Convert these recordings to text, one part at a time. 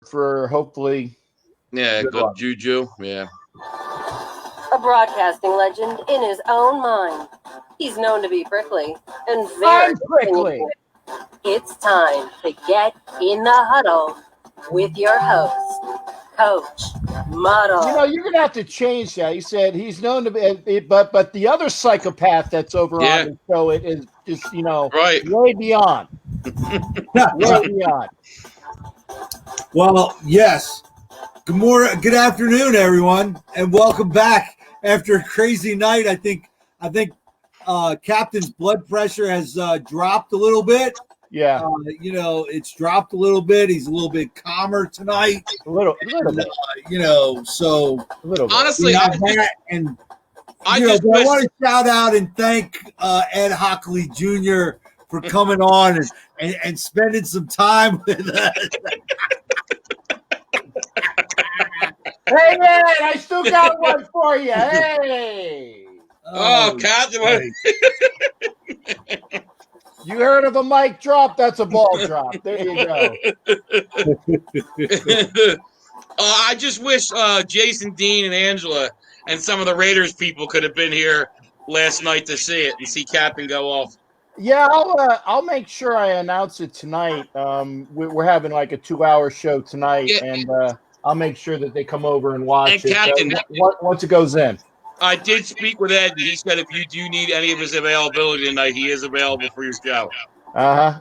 for hopefully. Good juju. Yeah. A broadcasting legend in his own mind. He's known to be prickly and very prickly. It's time to get in the huddle with your host, Coach Muddle. You know, you're gonna have to change that. He said he's known to be, but the other psychopath that's over on the show is just way beyond, way beyond. Well, yes. Good morning, good afternoon, everyone, and welcome back after a crazy night. I think Captain's blood pressure has dropped a little bit. Yeah, it's dropped a little bit. He's a little bit calmer tonight. A little bit. So a little bit. Honestly, I want to shout out and thank Ed Hockley Jr. for coming on and spending some time with us. Hey, man, I still got one for you. Hey. Captain. You heard of a mic drop? That's a ball drop. There you go. I just wish Jason Dean and Angela and some of the Raiders people could have been here last night to see it and see Captain go off. Yeah, I'll make sure I announce it tonight. We're having like a 2-hour show tonight, and I'll make sure that they come over and watch it. Captain, once it goes in. I did speak with Ed, and he said if you do need any of his availability tonight, he is available for your show.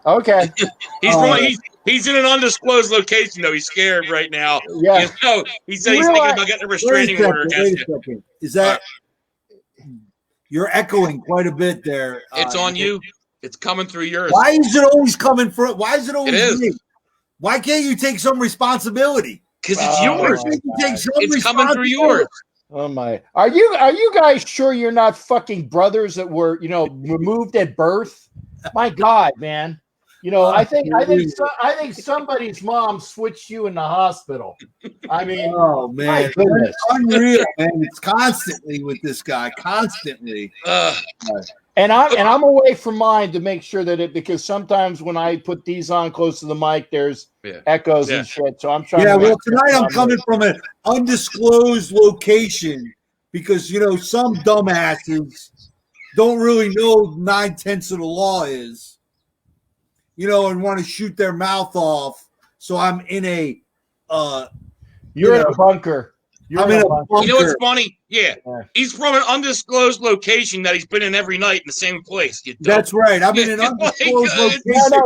Okay. He's in an undisclosed location, though. He's scared right now. Yeah. He said he's thinking about getting a restraining order against you. Is that you're echoing quite a bit there? It's on you. It's coming through yours. Why is it always coming from? Why is it always me? Is. Why can't you take some responsibility? Because it's yours. It's coming through yours. Oh my! Are you guys sure you're not fucking brothers that were removed at birth? My God, man! I think somebody's mom switched you in the hospital. I mean, oh man, my goodness, unreal, man! It's constantly with this guy, constantly. And I'm away from mine to make sure that because sometimes when I put these on close to the mic, there's echoes and shit. So I'm trying. Yeah, well, tonight I'm coming from an undisclosed location because some dumbasses don't really know 9/10 of the law is, and want to shoot their mouth off. So I'm in a. You're in a bunker. I'm in a bunker. You know what's funny? Yeah. He's from an undisclosed location that he's been in every night in the same place. That's right. I'm in an undisclosed location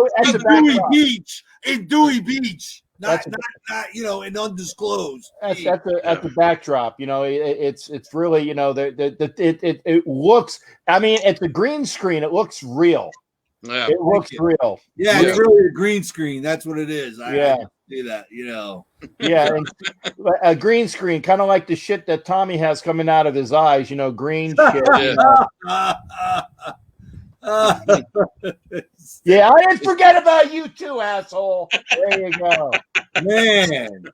in Dewey Beach. Not in undisclosed. That's at the backdrop. It's really it looks. I mean, at the green screen, it looks real. Yeah. It looks real. Yeah, it's really a green screen. That's what it is. I see that. Yeah, and a green screen, kind of like the shit that Tommy has coming out of his eyes. Green shit. Yeah, I didn't forget about you too, asshole. There you go. Man,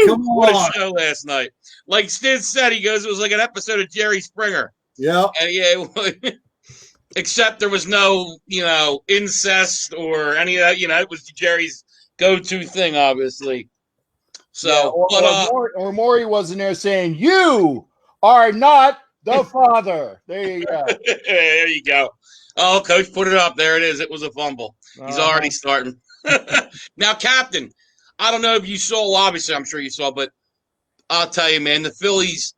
come on. What a show last night. Like Sid said, he goes, it was like an episode of Jerry Springer. Yeah. And except there was no, incest or any of that. It was Jerry's go-to thing, obviously. So, or Maury wasn't there saying, "You are not the father." There you go. There you go. Oh, Coach put it up. There it is. It was a fumble. He's already starting. Now, Captain, I don't know if you saw. Obviously, I'm sure you saw, but I'll tell you, man, the Phillies,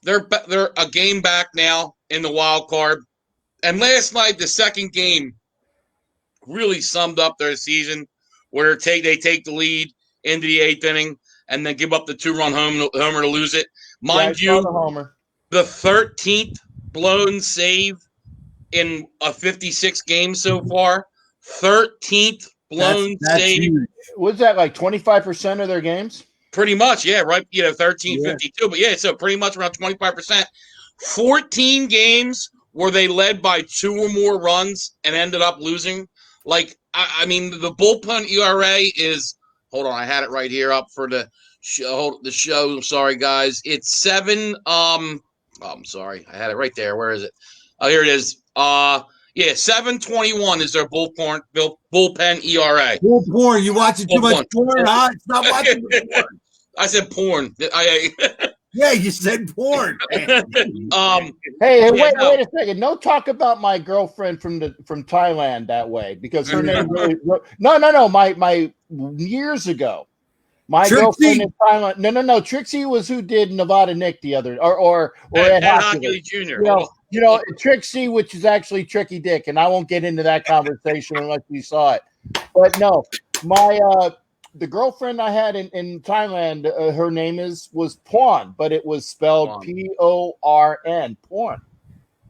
they're a game back now in the wild card. And last night, the second game really summed up their season, where they take the lead into the 8th inning and then give up the 2-run homer to lose it. Mind you, the 13th blown save in a 56 games so far. 13th blown save. Huge. Was that like 25% of their games? Pretty much, yeah, right. 13-52, but yeah, so pretty much around 25%. 14 games where they led by 2 or more runs and ended up losing. Like, I mean, the bullpen ERA is. Hold on, I had it right here up for the show. I'm sorry, guys. It's 7. I'm sorry, I had it right there. Where is it? Oh, here it is. Yeah, 7.21 is their bullpen ERA. Porn. You watching too much porn, huh? It's not watching porn. I said porn. Yeah, you said porn. Hey, Yeah, wait no. a second. No talk about my girlfriend from Thailand that way, because her name really no. My years ago, my Trixie? girlfriend in Thailand. No. Trixie was who did Nevada Nick the other, or Ed Hockley Jr. You know, Trixie, which is actually Tricky Dick, and I won't get into that conversation unless you saw it. But no, my the girlfriend I had in Thailand, her name was Porn, but it was spelled Porn. Porn.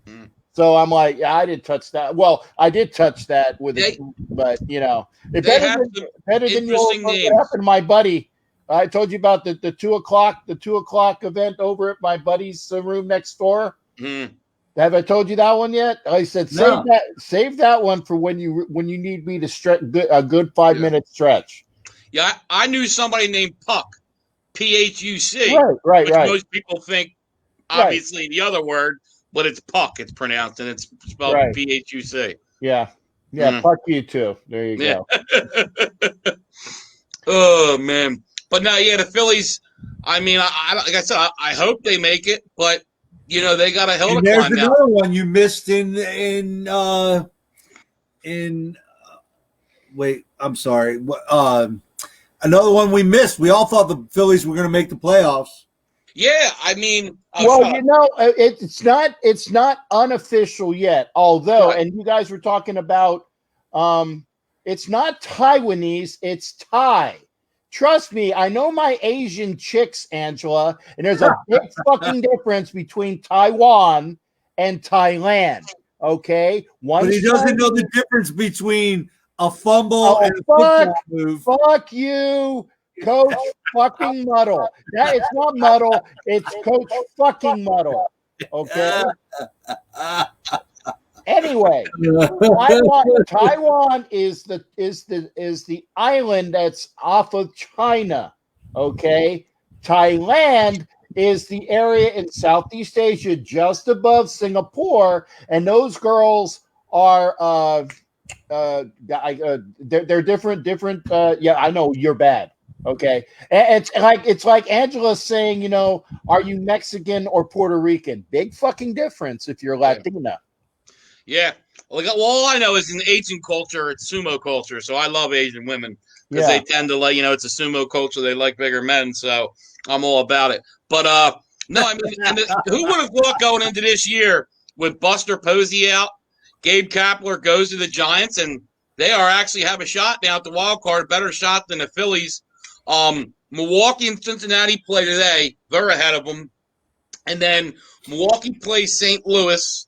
Mm. So I'm like, yeah, I didn't touch that. Well, I did touch that with it, but you know, it better than what happened to my buddy. I told you about the 2:00 event over at my buddy's room next door. Mm. Have I told you that one yet? I said save that one for when you need me to stretch a good 5-minute stretch. Yeah, I knew somebody named Puck, P-H-U-C. Right. Most people think, obviously, the other word, but it's Puck. It's pronounced, and it's spelled P-H-U-C. Yeah. Puck you too. There you go. Oh, man. But no, the Phillies, I mean, like I said, I hope they make it, but, you know, they got a hell of a climb. There's another one you missed wait, I'm sorry. Another one we missed. We all thought the Phillies were going to make the playoffs. Yeah, I mean, you know, it's not unofficial yet. Although, and you guys were talking about, it's not Taiwanese, it's Thai. Trust me, I know my Asian chicks, Angela, and there's a big fucking difference between Taiwan and Thailand. Okay, but he doesn't know the difference between a fumble and a football move. Fuck you, Coach fucking Muddle. It's not Muddle. It's Coach fucking Muddle. Okay. Anyway, Taiwan is the island that's off of China. Okay, Thailand is the area in Southeast Asia just above Singapore, and those girls are they're different. Yeah, I know you're bad. Okay, and it's like Angela saying, you know, are you Mexican or Puerto Rican? Big fucking difference if you're Latina. Yeah. Well, all I know is in Asian culture, it's sumo culture. So I love Asian women because they tend to like, you know, it's a sumo culture. They like bigger men. So I'm all about it. But no, I mean, who would have thought going into this year with Buster Posey out, Gabe Kapler goes to the Giants, and they actually have a shot now at the wild card, better shot than the Phillies. Milwaukee and Cincinnati play today. They're ahead of them. And then Milwaukee plays St. Louis,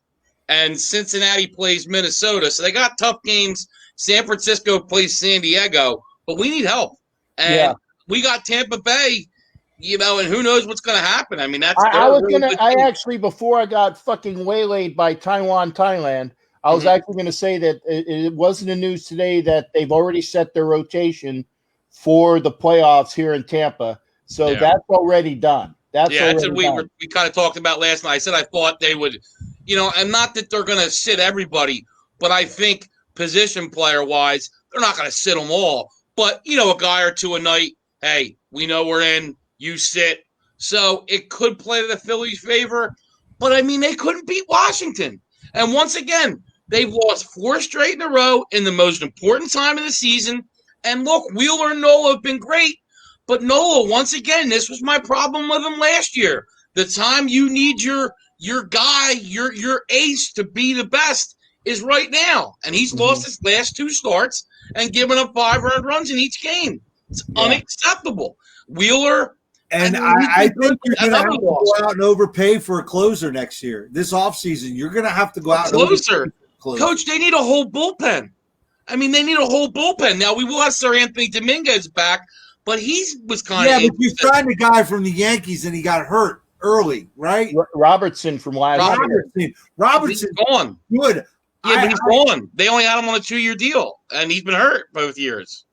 and Cincinnati plays Minnesota. So they got tough games. San Francisco plays San Diego, but we need help. And we got Tampa Bay, you know, and who knows what's going to happen. I mean, I actually, before I got fucking waylaid by Thailand, I was actually going to say that it wasn't the news today that they've already set their rotation for the playoffs here in Tampa. So that's already done. That's what we kind of talked about last night. I said I thought they would, you know, and not that they're going to sit everybody, but I think position player wise, they're not going to sit them all. But, you know, a guy or two a night, hey, we know we're in, you sit. So it could play to the Phillies' favor. But, I mean, they couldn't beat Washington. And once again, they've lost 4 straight in a row in the most important time of the season. And look, Wheeler and Nola have been great. But Nola, once again, this was my problem with him last year. The time you need your guy, your ace to be the best is right now. And he's lost his last 2 starts and given up 5 earned runs in each game. It's unacceptable. Wheeler. And I think you're going to have to go out and overpay for a closer next year. This offseason, you're going to have to go out and overpay. Coach, they need a whole bullpen. I mean, they need a whole bullpen. Now, we will have Sir Anthony Dominguez back, but he was kind of. Yeah, but you signed a guy from the Yankees and he got hurt early, right? Robertson from last year. Robertson's gone. Good. Yeah, but he's gone. They only had him on a 2-year deal, and he's been hurt both years.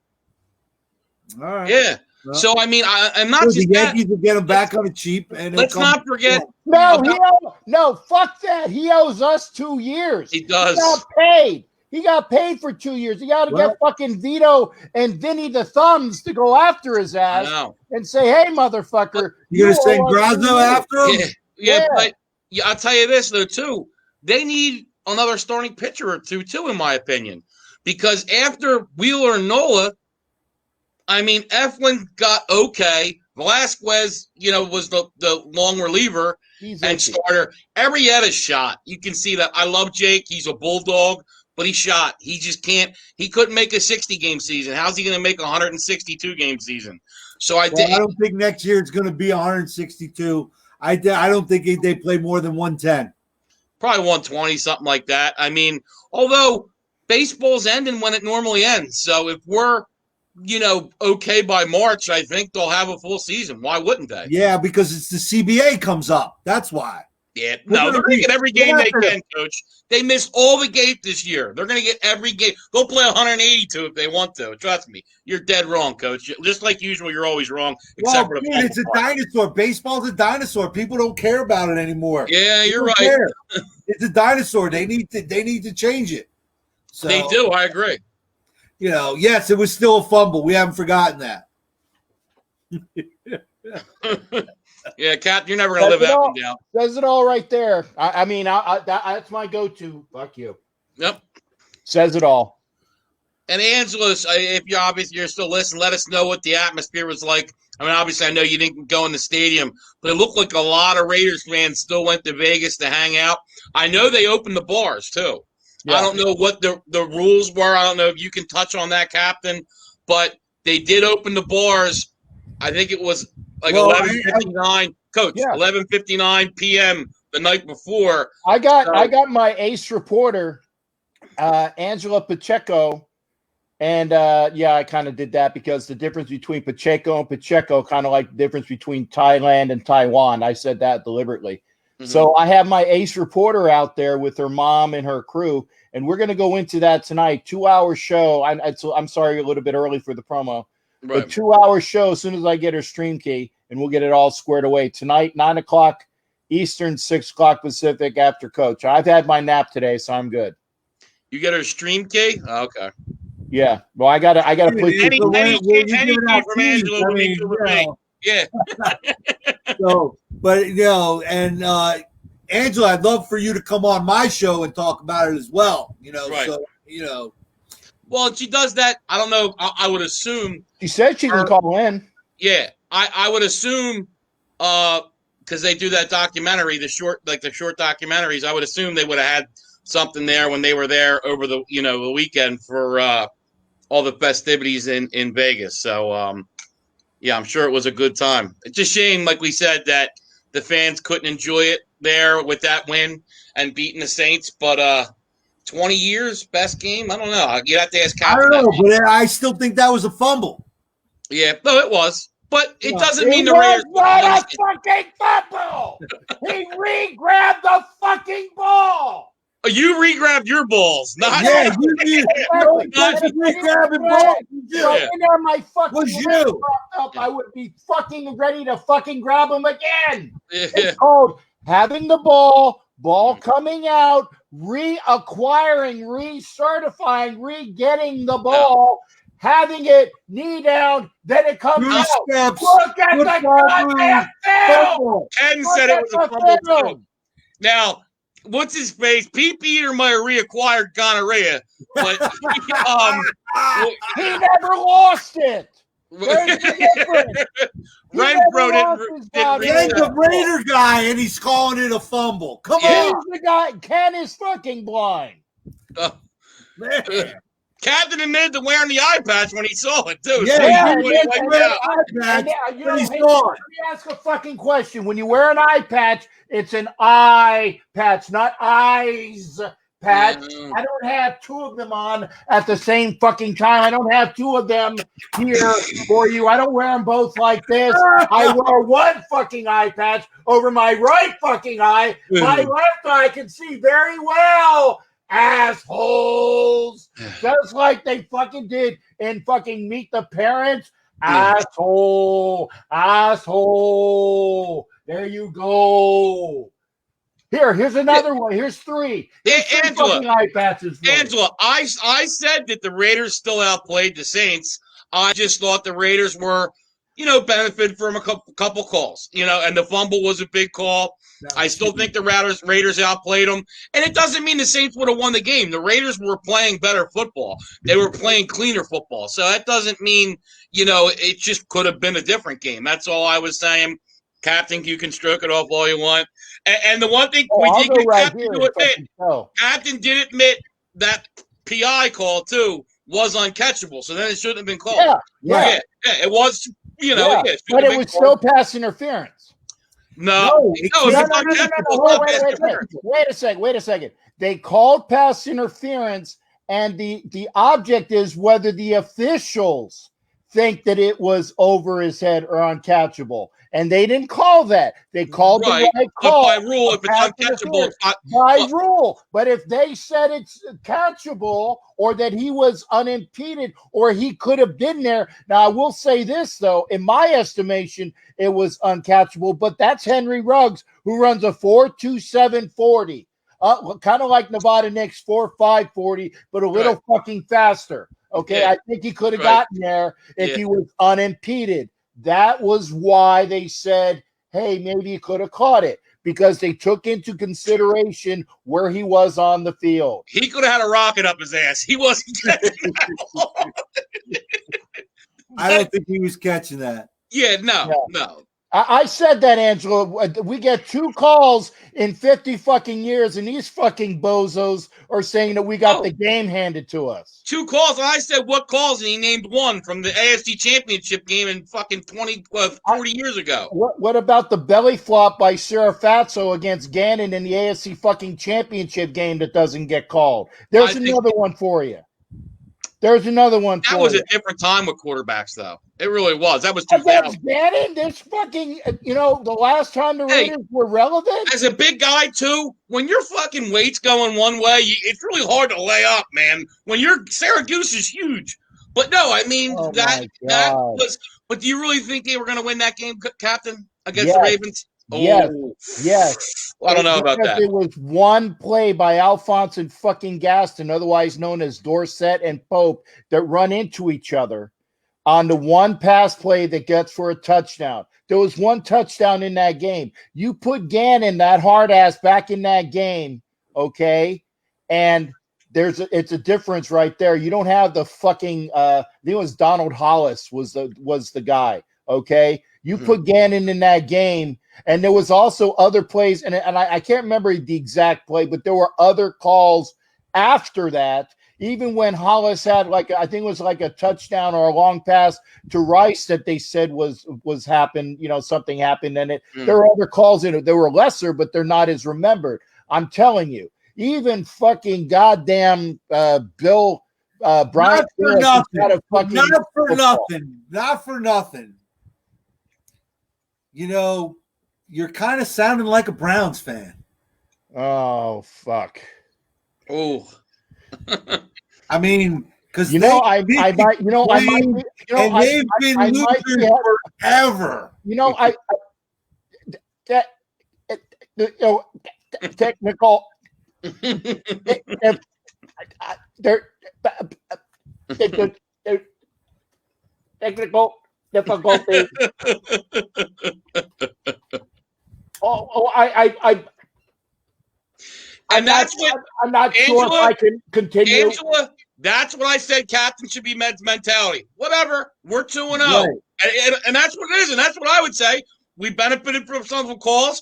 All right. Yeah. So I mean, I'm not the just that. Yankees will get him back on the cheap, and Let's not forget. No, fuck that. He owes us 2 years. He does. He got paid. He got paid for 2 years. He got to get fucking Vito and Vinny the Thumbs to go after his ass and say, "Hey, motherfucker, you're gonna send Grazo after him?" Yeah, but I'll tell you this though too. They need another starting pitcher or two too, in my opinion, because after Wheeler and Nola, I mean, Eflin got okay. Velasquez, was the long reliever and starter. Arrieta's shot. You can see that. I love Jake. He's a bulldog, but he shot. He just can't. He couldn't make a 60-game season. How's he going to make a 162-game season? So I don't think next year it's going to be 162. I don't think they play more than 110. Probably 120, something like that. I mean, although baseball's ending when it normally ends. So if we're okay by March, I think they'll have a full season. Why wouldn't they? Yeah, because it's the CBA comes up. That's why. Yeah, no, they're going to get every game they can, Coach. They missed all the games this year. They're going to get every game. They'll play 182 if they want to. Trust me. You're dead wrong, Coach. Just like usual, you're always wrong. Except for it's a dinosaur. Baseball's a dinosaur. People don't care about it anymore. Yeah, you're right. It's a dinosaur. They need to change it. So, they do. I agree. Yes, it was still a fumble. We haven't forgotten that. Yeah, Cap, you're never going to live that one down. Says it all right there. I mean, that's my go-to. Fuck you. Yep. Says it all. And Angela, if you're still listening, let us know what the atmosphere was like. I mean, obviously, I know you didn't go in the stadium, but it looked like a lot of Raiders fans still went to Vegas to hang out. I know they opened the bars, too. Yeah. I don't know what the rules were. I don't know if you can touch on that, Captain, but they did open the bars. I think it was like 11:59, Coach. 11:59 p.m. the night before. I got my ace reporter, Angela Pacheco, and I kind of did that because the difference between Pacheco and Pacheco, kind of like the difference between Thailand and Taiwan. I said that deliberately. Mm-hmm. So I have my ace reporter out there with her mom and her crew, and we're going to go into that tonight. 2-hour show. I'm sorry, a little bit early for the promo. Right. But 2-hour show as soon as I get her stream key, and we'll get it all squared away tonight, 9:00 Eastern, 6:00 Pacific after Coach. I've had my nap today, so I'm good. You get her stream key? Oh, okay. Yeah. Well, I gotta put any key from Angela would be good with me. Yeah. So, but and Angela, I'd love for you to come on my show and talk about it as well. Right. So Well, she does that. I don't know. I would assume. She said she can call in. Yeah, I would assume because they do that documentary, the short documentaries. I would assume they would have had something there when they were there over the the weekend for all the festivities in Vegas. So I'm sure it was a good time. It's a shame, like we said, that the fans couldn't enjoy it there with that win and beating the Saints, but 20 years, best game? I don't know. You'd have to ask Captain. I don't know, but I still think that was a fumble. Yeah, no, it was. But it doesn't mean the Raiders. It was not a fucking fumble. He re-grabbed the fucking ball. You re-grabbed your balls. Not you re-grabbing balls. My fucking up, I would be fucking ready to fucking grab him again. Yeah. It's called having the ball coming out, reacquiring, recertifying, re-getting the ball, having it knee down, then it comes out. Steps. Look at the goddamn film. Ken said it was a fumble too. Now, what's his face? Pete Peter might have reacquired gonorrhea, but he never lost it. Renfro didn't the Raider guy, and he's calling it a fumble. Come on. He's the guy. Ken is fucking blind. Man. Captain admitted to wearing the eye patch when he saw it, too. Yeah, so let me ask a fucking question. When you wear an eye patch, it's an eye patch, not eyes patch. Yeah. I don't have two of them on at the same fucking time. I don't have two of them here for you. I don't wear them both like this. I wear one fucking eye patch over my right fucking eye. My left eye can see very well. Assholes. Just like they fucking did in fucking Meet the Parents. Asshole. There you go. Here's another one. Here's three. Here's three Angela, eye patches. Angela, I said that the Raiders still outplayed the Saints. I just thought the Raiders were, benefited from a couple calls, and the fumble was a big call. I still think the Raiders outplayed them. And it doesn't mean the Saints would have won the game. The Raiders were playing better football. They were playing cleaner football. So that doesn't mean, it just could have been a different game. That's all I was saying. Captain, you can stroke it off all you want. And the one thing we did get Captain to admit, Captain did admit that PI call, too, was uncatchable. So then it shouldn't have been called. Yeah, it was, but it was still pass interference. No. Wait a second. They called pass interference, and the object is whether the officials think that it was over his head or uncatchable. And they didn't call that. They called the right call. By rule, if it's uncatchable, it's not. By rule. But if they said it's catchable or that he was unimpeded or he could have been there. Now, I will say this, though. In my estimation, it was uncatchable. But that's Henry Ruggs, who runs a 4.27 40. Kind of like Nevada Knicks 4.5 40, but a little fucking faster. Okay, I think he could have gotten there if he was unimpeded. That was why they said, hey, maybe he could have caught it, because they took into consideration where he was on the field. He could have had a rocket up his ass. He wasn't catching that. I don't think he was catching that. Yeah, no. I said that, Angela. We get 2 calls in 50 fucking years, and these fucking bozos are saying that we got the game handed to us. 2 calls, and I said what calls, and he named one from the AFC Championship game in fucking 40 years ago. What about the belly flop by Serafazzo against Gannon in the AFC fucking Championship game that doesn't get called? There's another one for you. There's another one for you. That was a different time with quarterbacks, though. It really was. That was 2000. Gannon, this fucking, the last time the Raiders were relevant. As a big guy, too, when your fucking weight's going one way, it's really hard to lay up, man. When Syracuse is huge. But no, I mean, that was – but do you really think they were going to win that game, Captain, against the Ravens? Yes. Well, I don't know about that. It was one play by Alphonse and fucking Gaston, otherwise known as Dorsett and Pope, that run into each other on the one pass play that gets for a touchdown. There was one touchdown in that game. You put Gannon, that hard ass, back in that game, okay? And it's a difference right there. You don't have the fucking I think it was Donald Hollis was the guy, okay? You put Gannon in that game, and there was also other plays, and I can't remember the exact play, but there were other calls after that. Even when Hollis had I think it was like a touchdown or a long pass to Rice that they said was happened, something happened in it. There were other calls in it. They were lesser, but they're not as remembered. I'm telling you, even fucking goddamn Bill Bryant. Not for nothing. You're kind of sounding like a Browns fan. Oh, fuck. Oh. I mean, because they've been losers forever. Technical. Technical difficulties. I'm not sure if I can continue. Angela, that's what I said. Captain should be mentality. Whatever. We're 2-0, and that's what it is, and that's what I would say. We benefited from some of the calls.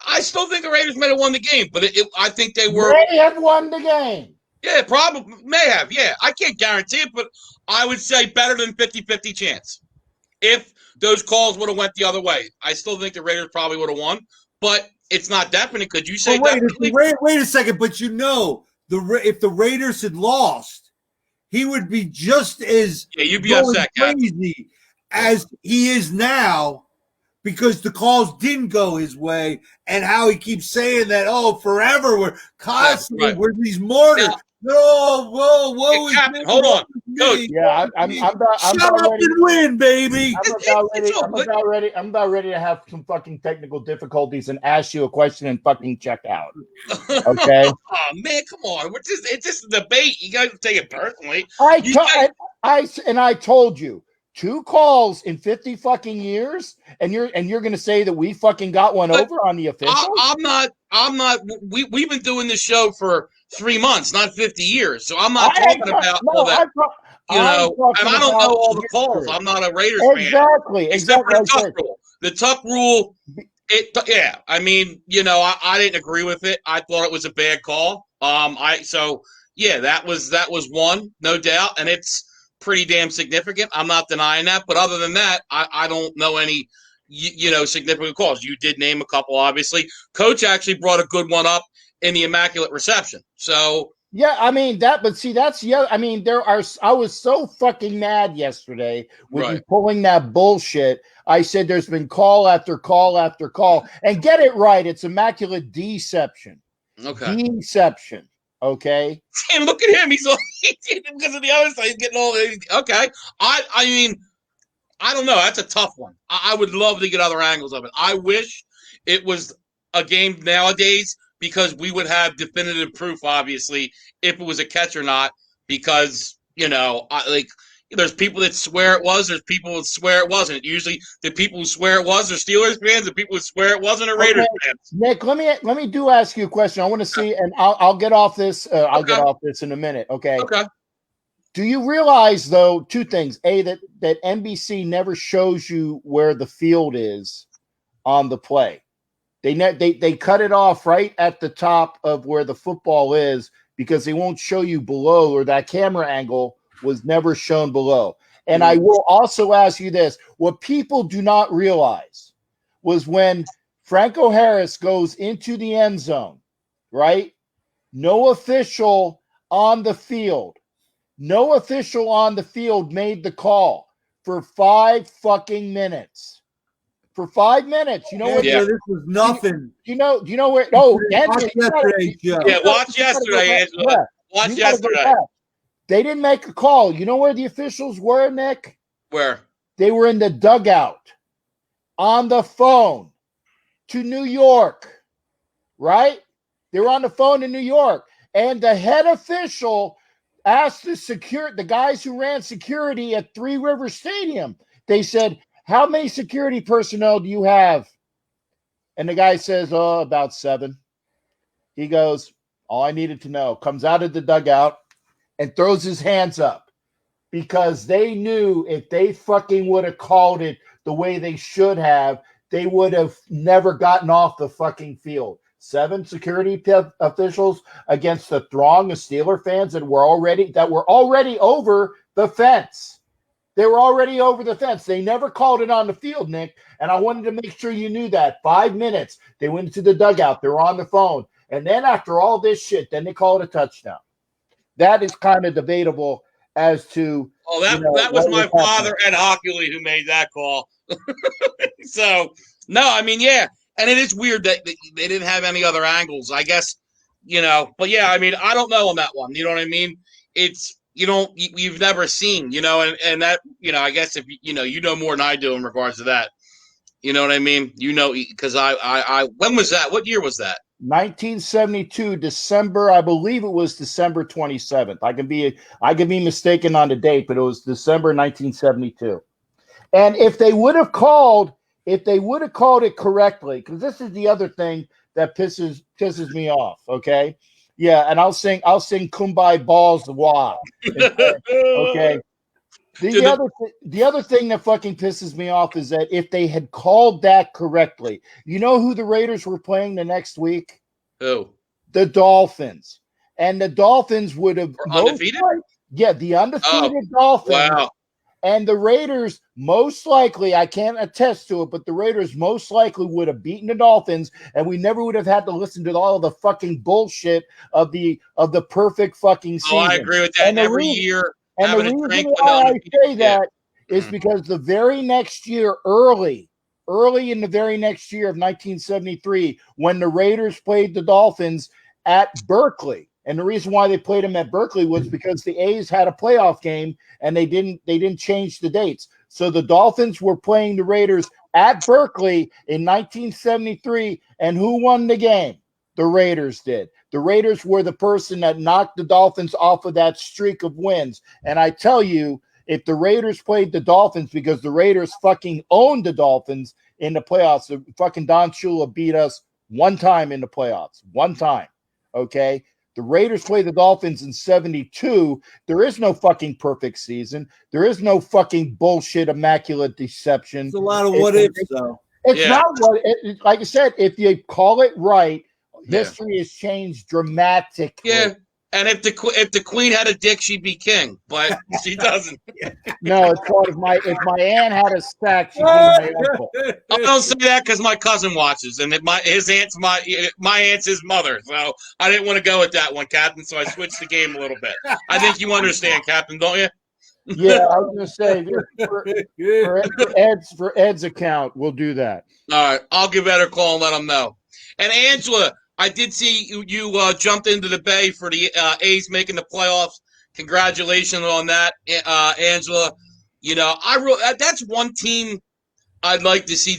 I still think the Raiders may have won the game, but I think they were. May have won the game. Yeah, probably may have. Yeah, I can't guarantee it, but I would say better than 50-50 chance. If those calls would have went the other way, I still think the Raiders probably would have won, but it's not definite. Could you say definitely? Wait a second, but if the Raiders had lost, he would be just as you'd be upset, crazy as he is now, because the calls didn't go his way, and how he keeps saying that, forever we're constantly we're these martyrs. No, whoa, Hey, Captain, hold on. Coach. Yeah, I'm Shut about up ready. and win, baby. I'm about ready to have some fucking technical difficulties and ask you a question and fucking check out. Okay. Oh man, come on. It's just a debate. You guys take it personally. I told you 2 calls in 50 fucking years, and you're gonna say that we fucking got one over on the official? I'm not. We've been doing this show for 3 months, not 50 years. So I'm not talking about all that. And I don't know all the calls. I'm not a Raiders fan. Except for the Tuck rule. The Tuck rule. Yeah. I mean, I didn't agree with it. I thought it was a bad call. That was one, no doubt, and it's pretty damn significant. I'm not denying that, but other than that, I don't know any significant calls. You did name a couple, obviously. Coach actually brought a good one up in the Immaculate Reception. So yeah, I mean I was so fucking mad yesterday with you pulling that bullshit. I said there's been call after call after call, and get it right, it's Immaculate Deception. Okay. Deception. Okay. And look at him. He's all because of the other side. He's getting all okay. I mean, I don't know. That's a tough one. I would love to get other angles of it. I wish it was a game nowadays because we would have definitive proof, obviously, if it was a catch or not. Because there's people that swear it was. There's people that swear it wasn't. Usually, the people who swear it was are Steelers fans. The people who swear it wasn't are Raiders fans. Nick, let me ask you a question. I want to see, and I'll get off this. I'll get off this in a minute. Okay. Okay. Do you realize, though, 2 things? A, that NBC never shows you where the field is on the play. They cut it off right at the top of where the football is because they won't show you below, or that camera angle was never shown below. And I will also ask you this. What people do not realize was when Franco Harris goes into the end zone, right? No official on the field. No official on the field made the call for 5 fucking minutes. For 5 minutes. You know what? This was nothing. Do you know where? Oh, watch yesterday, Joe. Yeah, watch yesterday, Angela. Watch yesterday. They didn't make a call. You know where the officials were, Nick? Where? They were in the dugout on the phone to New York, right? They were on the phone in New York. And the head official asked the guys who ran security at Three Rivers Stadium. They said, how many security personnel do you have? And the guy says, about 7. He goes, all I needed to know. Comes out of the dugout and throws his hands up because they knew if they fucking would have called it the way they should have, they would have never gotten off the fucking field. 7 security officials against the throng of Steeler fans that were already over the fence. They were already over the fence. They never called it on the field, Nick. And I wanted to make sure you knew that. 5 minutes. They went to the dugout. They were on the phone. And then after all this shit, then they called a touchdown. That is kind of debatable as to. Oh, that was my father, Ed Hockley, who made that call. So, no, I mean, yeah. And it is weird that they didn't have any other angles, I guess, But, yeah, I mean, I don't know on that one. You know what I mean? It's, you've never seen, and that, I guess if, you know more than I do in regards to that. You know what I mean? Because I when was that? What year was that? 1972, December, I believe it was December 27th. I can be mistaken on the date, but it was December 1972. And if they would have called it correctly, because this is the other thing that pisses me off, okay? Yeah, and I'll sing Kumbaya Balls Wah. Okay. The other thing that fucking pisses me off is that if they had called that correctly, you know who the Raiders were playing the next week? Who? The Dolphins. And the Dolphins would have undefeated? The undefeated Dolphins. Wow. And the Raiders most likely, I can't attest to it, but the Raiders most likely would have beaten the Dolphins, and we never would have had to listen to all of the fucking bullshit of the perfect fucking season. Oh, I agree with that. And every year. And the reason why I say that is because the very next year, early in the very next year of 1973, when the Raiders played the Dolphins at Berkeley, And the reason why they played them at Berkeley was because the A's had a playoff game and they didn't change the dates. So the Dolphins were playing the Raiders at Berkeley in 1973, and who won the game? The Raiders did. The Raiders were the person that knocked the Dolphins off of that streak of wins. And I tell you, if the Raiders played the Dolphins, because the Raiders fucking owned the Dolphins in the playoffs, the fucking Don Shula beat us one time in the playoffs. One time. Okay? The Raiders play the Dolphins in 72. There is no fucking perfect season. There is no fucking bullshit, immaculate deception. It's a lot of what ifs, though. It's not what, like I said, if you call it right, history has changed dramatically. Yeah. And if the queen had a dick, she'd be king, but she doesn't. No, it's called if my aunt had a stack, she'd be my uncle. I don't say that because my cousin watches, and his aunt's my aunt's his mother. So I didn't want to go with that one, Captain. So I switched the game a little bit. I think you understand, Captain, don't you? Yeah, I was going to say for Ed's account, we'll do that. All right, I'll give Ed a call and let him know. And Angela, I did see you jumped into the Bay for the A's making the playoffs. Congratulations on that, Angela. You know, that's one team I'd like to see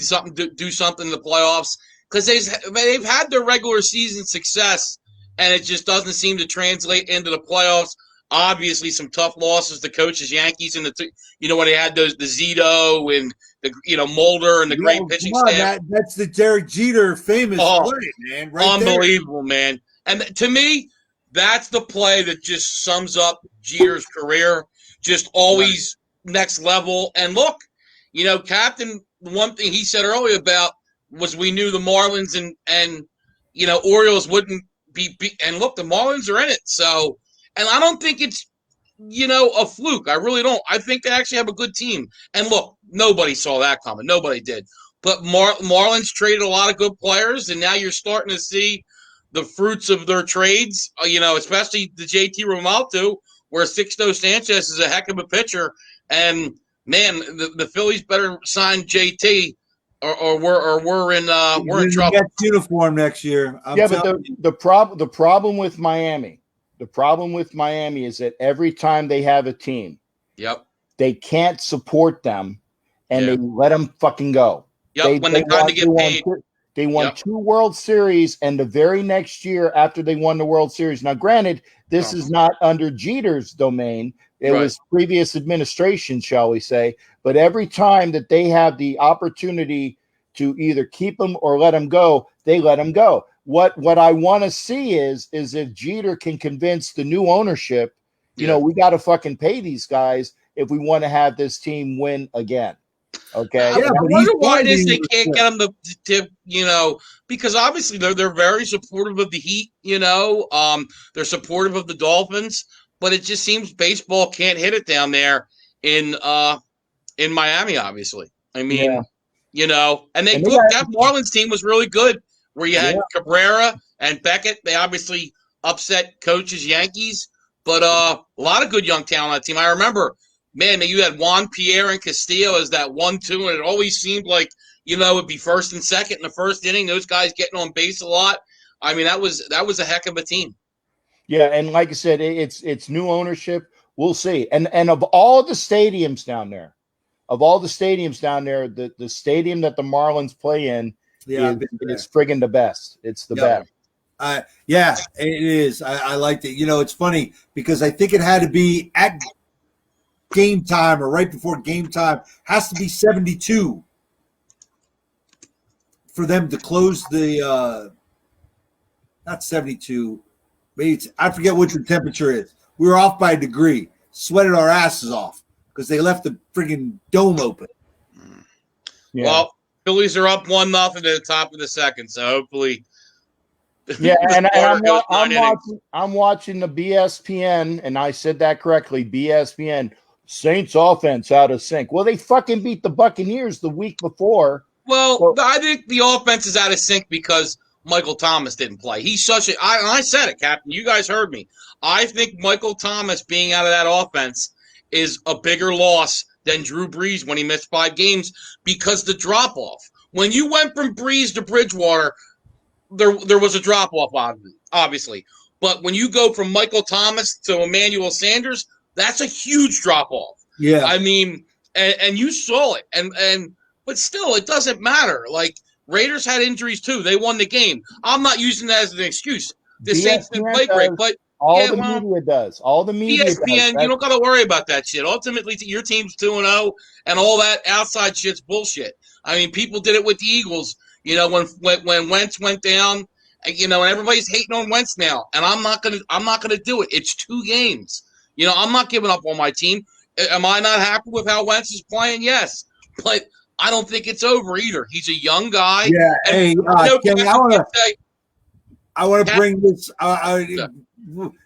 do something in the playoffs because they've had their regular season success, and it just doesn't seem to translate into the playoffs. Obviously, some tough losses to coaches, Yankees, and when they had the Zito and the Mulder and the great pitching staff. That's the Derek Jeter famous play, man. Right unbelievable, man. And to me, that's the play that just sums up Jeter's career. Just always next level. And look, Captain, one thing he said earlier about was we knew the Marlins and Orioles wouldn't be. And look, the Marlins are in it. So. And I don't think it's, a fluke. I really don't. I think they actually have a good team. And look, nobody saw that coming. Nobody did. But Marlins traded a lot of good players, and now you're starting to see the fruits of their trades, especially the JT Realmuto, where Sixto Sanchez is a heck of a pitcher. And, man, the Phillies better sign JT or we're in trouble. Get uniform next year. But the problem with Miami – the problem with Miami is that every time they have a team, they can't support them, and they let them fucking go. When they time to get paid. They won 2 World Series, and the very next year after they won the World Series. Now, granted, this is not under Jeter's domain. It was previous administration, shall we say. But every time that they have the opportunity to either keep them or let them go, they let them go. What I want to see is if Jeter can convince the new ownership, we got to fucking pay these guys if we want to have this team win again. Okay. I wonder why it is they can't get them to because obviously they're very supportive of the Heat. They're supportive of the Dolphins, but it just seems baseball can't hit it down there in Miami. Obviously, I mean, and that Marlins team was really good. Where you had Cabrera and Beckett. They obviously upset coaches Yankees, but a lot of good young talent on that team. I remember, man, you had Juan Pierre and Castillo as that 1-2, and it always seemed like, it would be first and second in the first inning, those guys getting on base a lot. I mean, that was a heck of a team. Yeah, and like I said, it's new ownership. We'll see. And of all the stadiums down there, the stadium that the Marlins play in, it's friggin' the best. It's the best. It is. I liked it. It's funny because I think it had to be at game time or right before game time. Has to be 72 for them to close the not 72. Maybe I forget what the temperature is. We were off by a degree. Sweated our asses off because they left the friggin' dome open. Yeah. Well, Phillies are up 1-0 at the top of the second, so hopefully. Yeah, and I'm watching the BSPN, and I said that correctly. BSPN, Saints offense out of sync. Well, they fucking beat the Buccaneers the week before. Well, I think the offense is out of sync because Michael Thomas didn't play. He's such a. I said it, Captain. You guys heard me. I think Michael Thomas being out of that offense is a bigger loss than Drew Brees when he missed 5 games because the drop-off. When you went from Brees to Bridgewater, there was a drop-off, obviously. But when you go from Michael Thomas to Emmanuel Sanders, that's a huge drop off. Yeah. I mean, and you saw it. But still, it doesn't matter. Like, Raiders had injuries too. They won the game. I'm not using that as an excuse. The Saints didn't play great, but media does. All the media ESPN, does. you don't got to worry about that shit. Ultimately, your team's 2-0, and all that outside shit's bullshit. I mean, people did it with the Eagles. You know, when Wentz went down, you know, and everybody's hating on Wentz now, and I'm not gonna do it. It's 2 games. You know, I'm not giving up on my team. Am I not happy with how Wentz is playing? Yes, but I don't think it's over either. He's a young guy. Yeah. Hey, Kenny, I want to bring this.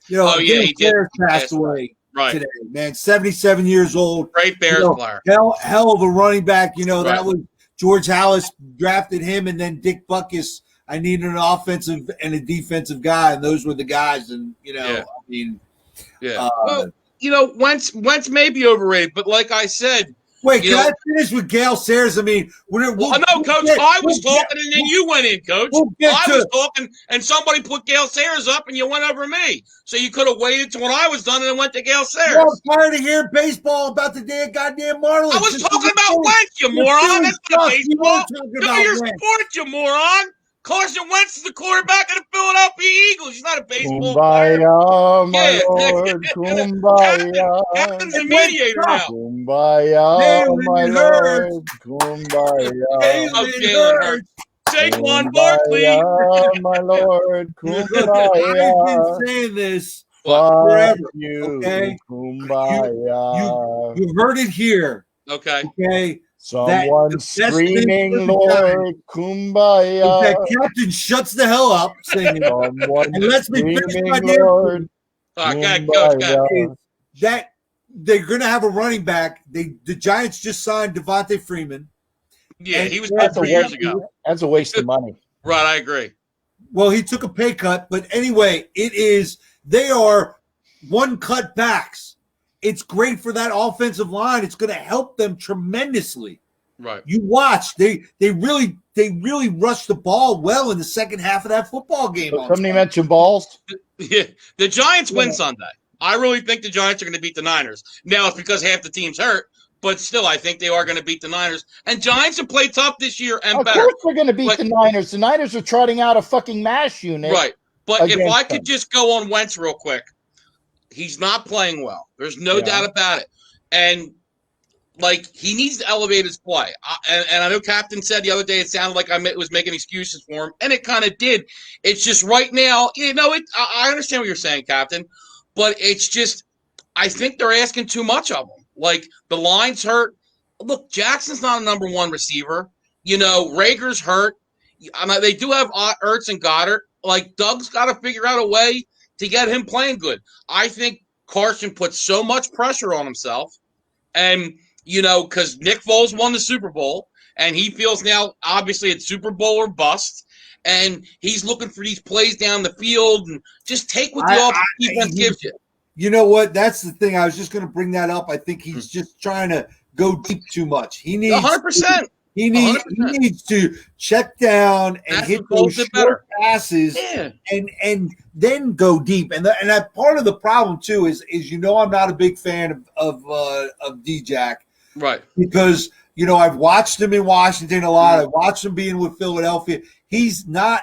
Gale Sayers passed away today. Man, 77 years old. Great Bears player. Hell of a running back. You know, that was George Hallis drafted him, and then Dick Butkus. I needed an offensive and a defensive guy, and those were the guys. And I mean, well, you know, Wentz may be overrated, but like I said. Wait, can I finish with Gale Sayers? I mean, Coach. I was talking, and then you went in, Coach. I was talking, and somebody put Gale Sayers up, and you went over me. So you could have waited till when I was done and then went to Gale Sayers. I'm tired of hearing baseball about the damn goddamn Marlins. I was talking about Wentz, you moron. That's not baseball. Do your sport, you moron. Carson Wentz is the quarterback of the Philadelphia Eagles. He's not a baseball player. My Lord, kumbaya. Captain's a mediator now. Kumbaya, my Lord, kumbaya. Jalen Hurts. Saquon Barkley. My Lord, kumbaya. I've been saying this forever. Okay, kumbaya. You heard it here. Okay. Someone screaming, Lord, kumbaya. That captain shuts the hell up singing. And let's be Lord, that they're going to have a running back. The Giants just signed Devontae Freeman. Yeah, he was good 3 years ago. That's a waste of money. Right, I agree. Well, he took a pay cut, but anyway, they are one cut backs. It's great for that offensive line. It's going to help them tremendously. Right. You watch. They really rushed the ball well in the second half of that football game. Somebody mentioned balls. Yeah. The Giants win Sunday. I really think the Giants are going to beat the Niners. Now it's because half the team's hurt, but still, I think they are going to beat the Niners. And Giants have played tough this year and better. Of course they're going to beat the Niners. The Niners are trotting out a fucking MASH unit. Right. But if I could just go on Wentz real quick. He's not playing well. There's no doubt about it. And, he needs to elevate his play. And I know Captain said the other day it sounded like I was making excuses for him, and it kind of did. It's just right now, I understand what you're saying, Captain, but it's just I think they're asking too much of him. Like, the line's hurt. Look, Jackson's not a number 1 receiver. Rager's hurt. They do have Ertz and Goddard. Doug's got to figure out a way to get him playing good. I think Carson puts so much pressure on himself, and, because Nick Foles won the Super Bowl, and he feels now, obviously, it's Super Bowl or bust, and he's looking for these plays down the field, and just take what the defense gives you. You know what? That's the thing. I was just going to bring that up. I think he's just trying to go deep too much. He needs 100%. He needs to check down and hit those short passes and then go deep. And that part of the problem too is I'm not a big fan of D-Jack. Right. Because I've watched him in Washington a lot. I've watched him being with Philadelphia. He's not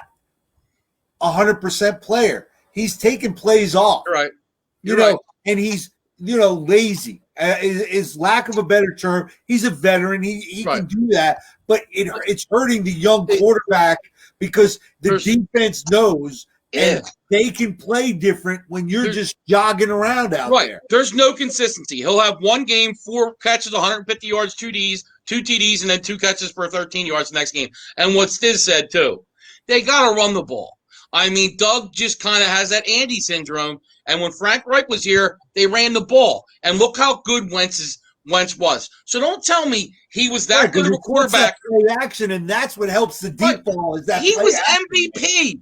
100% player. He's taking plays off. Right. And he's lazy. Is lack of a better term, he's a veteran. He can do that, but it's hurting the young quarterback because the defense knows and they can play different when you're just jogging around out there. There's no consistency. He'll have one game, 4 catches, 150 yards, 2 TDs, and then 2 catches for 13 yards the next game. And what Stiz said too, they got to run the ball. I mean, Doug just kind of has that Andy syndrome. And when Frank Reich was here, they ran the ball. And look how good Wentz was. So don't tell me he was that good of a quarterback. Action, and that's what helps the deep ball. Is that he was MVP.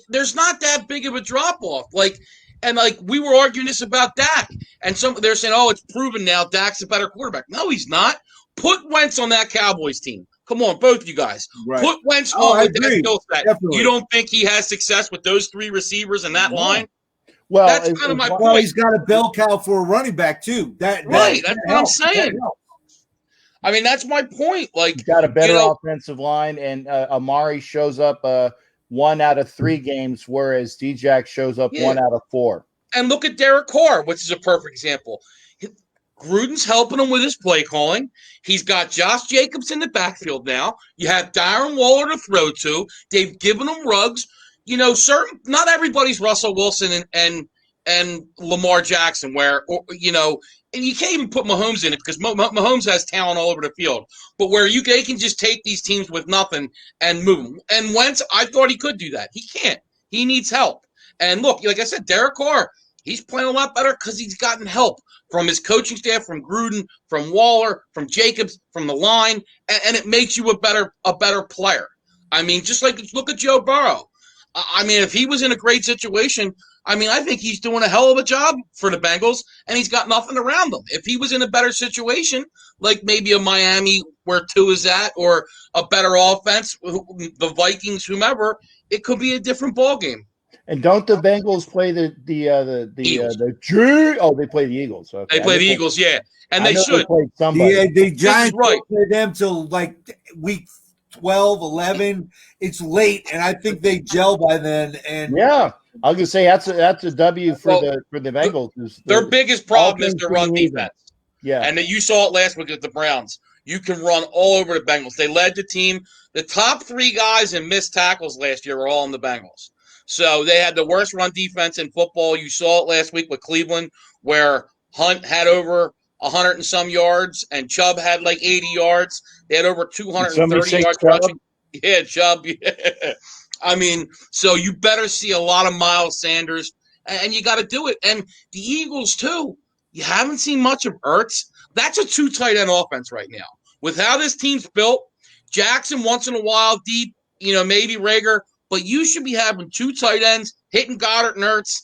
There's not that big of a drop off. We were arguing this about Dak, and they're saying, "Oh, it's proven now Dak's a better quarterback." No, he's not. Put Wentz on that Cowboys team. Come on, both of you guys. Right. Put Wentz on with that skill set. Definitely. You don't think he has success with those 3 receivers and that line? Well, That's kind of my Well, point. he's got a bell cow for a running back too. Right, that's what I'm saying. I mean, that's my point. Like, he's got a better offensive line, and Amari shows up 1 out of 3 games, whereas D-Jack shows up 1 out of 4. And look at Derek Carr, which is a perfect example. Gruden's helping him with his play calling. He's got Josh Jacobs in the backfield now. You have Darren Waller to throw to. They've given him Ruggs. You know, not everybody's Russell Wilson and Lamar Jackson, where, and you can't even put Mahomes in it because Mahomes has talent all over the field. But where they can just take these teams with nothing and move them. And Wentz, I thought he could do that. He can't. He needs help. And look, like I said, Derek Carr, he's playing a lot better because he's gotten help from his coaching staff, from Gruden, from Waller, from Jacobs, from the line, and it makes you a better player. I mean, just like look at Joe Burrow. I mean, if he was in a great situation, I mean, I think he's doing a hell of a job for the Bengals, and he's got nothing around him. If he was in a better situation, like maybe a Miami where Tua is at, or a better offense, the Vikings, whomever, it could be a different ballgame. And don't the Bengals play the they play the Eagles. Okay. They play the Eagles, yeah, and they should. The Giants play them till like week 12, 11. It's late, and I think they gel by then. And yeah, I was gonna say that's a W for the Bengals. Their biggest problem is their run defense. Yeah, and you saw it last week with the Browns. You can run all over the Bengals. They led the team. The top 3 guys in missed tackles last year were all in the Bengals. So they had the worst run defense in football. You saw it last week with Cleveland, where Hunt had over 100 and some yards, and Chubb had like 80 yards. They had over 230 yards rushing. Yeah, Chubb. Yeah. I mean, so you better see a lot of Miles Sanders, and you got to do it. And the Eagles, too. You haven't seen much of Ertz. That's a 2 tight end offense right now. With how this team's built, Jackson once in a while deep, maybe Rager, but you should be having 2 tight ends, hitting Goddard and Ertz,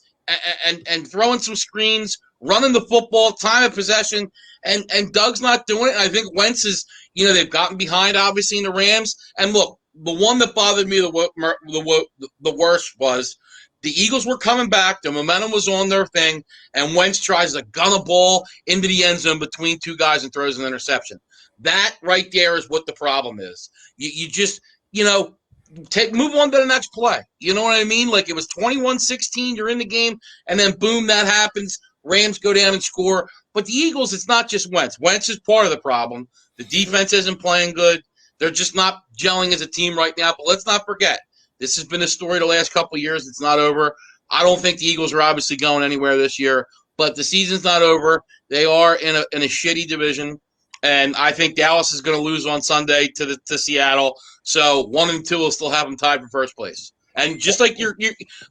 and throwing some screens, running the football, time of possession, and Doug's not doing it. And I think Wentz is, they've gotten behind, obviously, in the Rams. And look, the one that bothered me the worst was the Eagles were coming back, the momentum was on their thing, and Wentz tries to gun a ball into the end zone between 2 guys and throws an interception. That right there is what the problem is. You just, move on to the next play. You know what I mean? Like, it was 21-16, you're in the game, and then boom, that happens. Rams go down and score. But the Eagles, it's not just Wentz. Wentz is part of the problem. The defense isn't playing good. They're just not gelling as a team right now. But let's not forget, this has been a story the last couple of years. It's not over. I don't think the Eagles are obviously going anywhere this year. But the season's not over. They are in a shitty division. And I think Dallas is going to lose on Sunday to Seattle. So 1 and 2 will still have them tied for first place. And just like you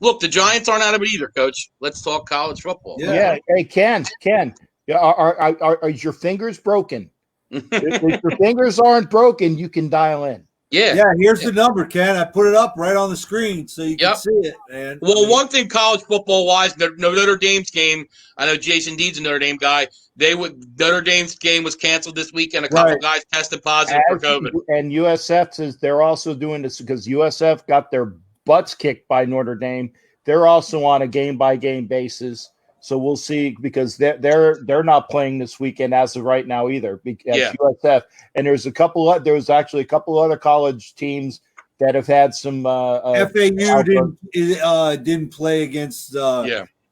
look, the Giants aren't out of it either, Coach. Let's talk college football. Yeah. Hey, Ken. Are your fingers broken? If your fingers aren't broken, you can dial in. Yeah. Here's the number, Ken. I put it up right on the screen so you can see it, man. Well, one thing college football wise, Notre Dame's game. I know Jason Dean's a Notre Dame guy. Notre Dame's game was canceled this week, and a couple guys tested positive for COVID. And USF says they're also doing this because USF got their butts kicked by Notre Dame. They're also on a game by game basis. So we'll see, because they're not playing this weekend as of right now either. USF, and there's actually a couple other college teams that have had some. FAU didn't play against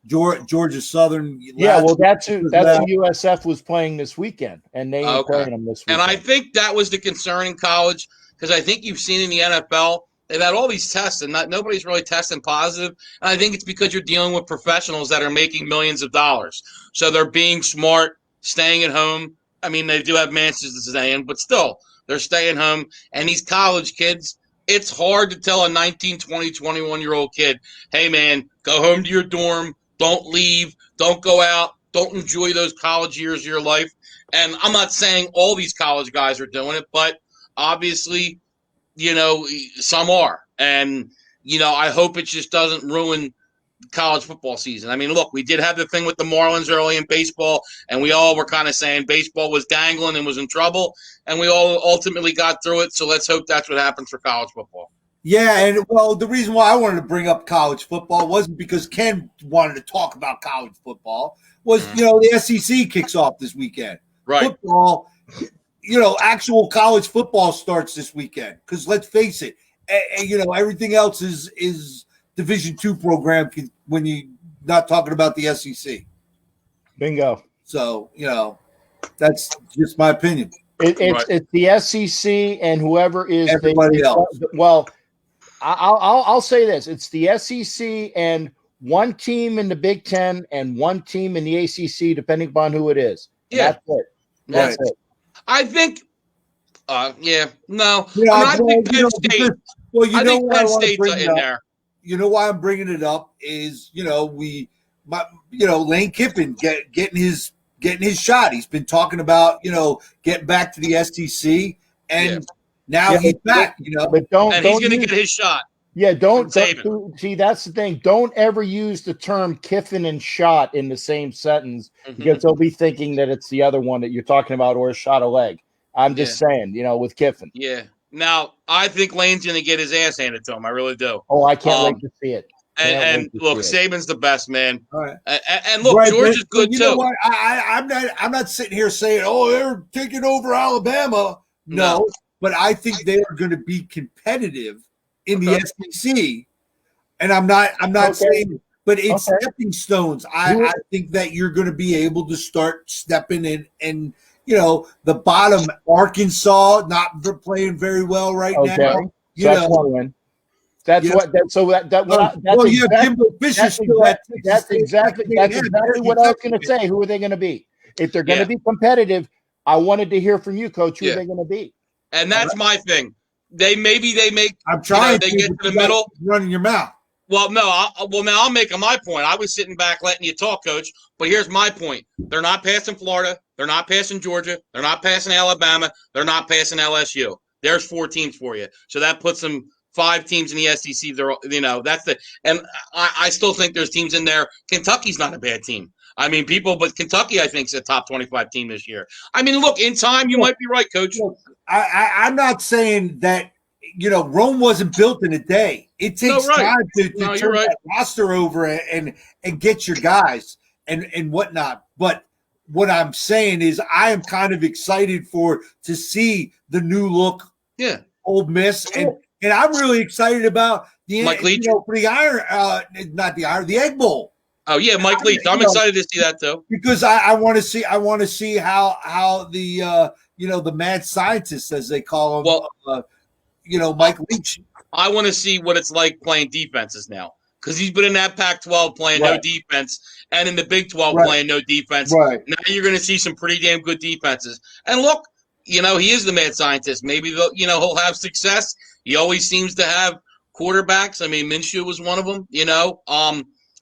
Georgia Southern. That's who USF was playing this weekend, and they ain't playing them this weekend. And I think that was the concern in college, because I think you've seen in the NFL. They've had all these tests, and nobody's really testing positive. And I think it's because you're dealing with professionals that are making millions of dollars. So they're being smart, staying at home. I mean, they do have mansions to stay in, but still, they're staying home. And these college kids, it's hard to tell a 19, 20, 21-year-old kid, hey, man, go home to your dorm. Don't leave. Don't go out. Don't enjoy those college years of your life. And I'm not saying all these college guys are doing it, but obviously – some are. And, I hope it just doesn't ruin college football season. I mean, look, we did have the thing with the Marlins early in baseball, and we all were kind of saying baseball was dangling and was in trouble, and we all ultimately got through it. So let's hope that's what happens for college football. Yeah, and well, the reason why I wanted to bring up college football wasn't because Ken wanted to talk about college football. Was the SEC kicks off this weekend. Right. Football, actual college football starts this weekend. Because let's face it, everything else is Division II program when you're not talking about the SEC. Bingo. So that's just my opinion. It's the SEC and whoever is everybody else. Well, I'll say this: it's the SEC and one team in the Big Ten and one team in the ACC, depending upon who it is. Yeah, that's it. That's it. I think. No. I think Penn State. Well, I think Penn State's in there. You know why I'm bringing it up is Lane Kiffin getting his shot. He's been talking about getting back to the SEC, and now he's back. But he's going to get his shot. Yeah, don't see. That's the thing. Don't ever use the term Kiffin and shot in the same sentence because they'll be thinking that it's the other one that you're talking about or a shot a leg. I'm just saying, with Kiffin. Yeah. Now, I think Lane's going to get his ass handed to him. I really do. Oh, I can't wait to see it. And look, Saban's the best, man. All right. And look, George is good too. Know what? I'm not sitting here saying, "Oh, they're taking over Alabama." No, but I think they are going to be competitive in the SEC. And I'm not saying, but it's stepping stones. I think that you're going to be able to start stepping in and. The bottom, Arkansas, not playing very well right now. That's one win. That's what. That's so that. That's exactly what I was going to say. Who are they going to be? If they're going to be competitive, I wanted to hear from you, Coach. Who are they going to be? And that's my thing. They make. I'm trying. They get to the middle, running your mouth. Well, no. Now I'm making my point. I was sitting back letting you talk, Coach. But here's my point. They're not passing Florida. They're not passing Georgia. They're not passing Alabama. They're not passing LSU. There's 4 teams for you. So that puts them 5 teams in the SEC. That's and I still think there's teams in there. Kentucky's not a bad team. I mean, but Kentucky, I think, is a top 25 team this year. I mean, look, in time, you might be right, Coach. I'm not saying that, Rome wasn't built in a day. It takes time to turn that roster over and get your guys and whatnot. But what I'm saying is I am kind of excited to see the new look Ole Miss. And I'm really excited about the Egg Bowl. Oh yeah, Mike Leach. I'm excited to see that too. Because I want to see how the mad scientists, as they call them, Mike Leach. I want to see what it's like playing defenses now. Because he's been in that Pac-12 playing no defense, and in the Big 12 playing no defense. Right. Now you're going to see some pretty damn good defenses. And look, he is the mad scientist. Maybe he'll have success. He always seems to have quarterbacks. I mean, Minshew was one of them.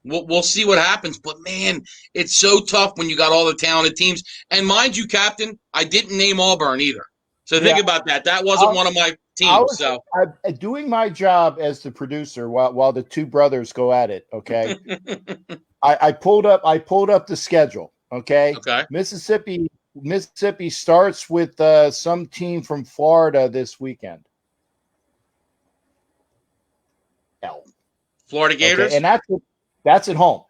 We'll see what happens. But man, it's so tough when you got all the talented teams. And mind you, Captain, I didn't name Auburn either. So think about that. That wasn't one of my teams. I'm doing my job as the producer while the two brothers go at it. Okay. I pulled up the schedule. Okay. Mississippi starts with some team from Florida this weekend. Florida Gators, and that's at home.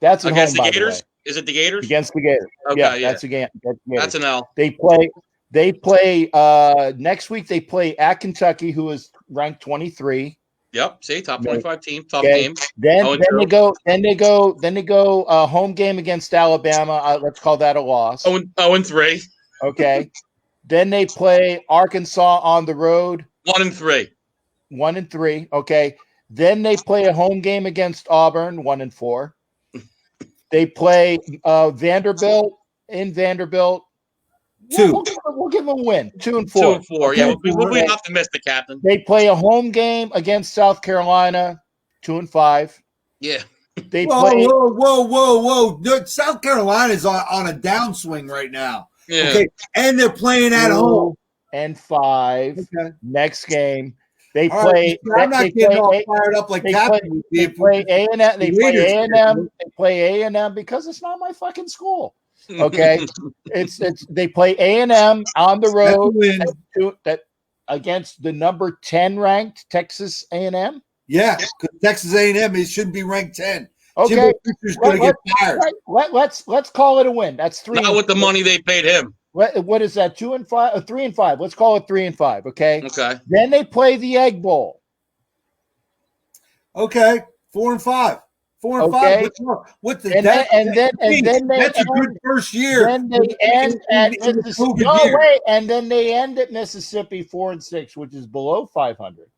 That's at against home, the Gators. Is it the Gators? Against the Gators. Okay, that's a game. That's an L. They play next week. They play at Kentucky, who is ranked 23. Yep. See, top 25 team, tough game. Then they go home game against Alabama. Let's call that a loss. 0-3. Okay. Then they play Arkansas on the road. 1-3. 1-3. Okay. Then they play a home game against Auburn. 1-4. They play Vanderbilt in Vanderbilt. 2. We'll give them a win. 2-4. 2-4. Okay. Yeah, we'll be optimistic, Captain. They play a home game against South Carolina. 2-5. Yeah. They play. Whoa! South Carolina's on a downswing right now. Yeah. Okay, and they're playing at home. 5. Okay. Next game. They all play. Right, I'm not getting all fired up like Captain. They play A&M. They play A&M. They play A&M because it's not my fucking school. Okay, it's they play A&M on the road. against the number 10 ranked Texas A&M? Yeah, because Texas A&M, it shouldn't be ranked 10. Okay, Jimbo Fisher's going to get fired. Let's call it a win. That's 3. Not with the money they paid him. What is that? 2 and 5, 3 and 5. Let's call it 3 and 5. Okay. Okay. Then they play the Egg Bowl. Okay, 4 and 5. 4 and Okay. 5. What the? And then that's a good first year. Then they end at Mississippi. Oh wait, and then they end at Mississippi 4 and 6, which is below 500.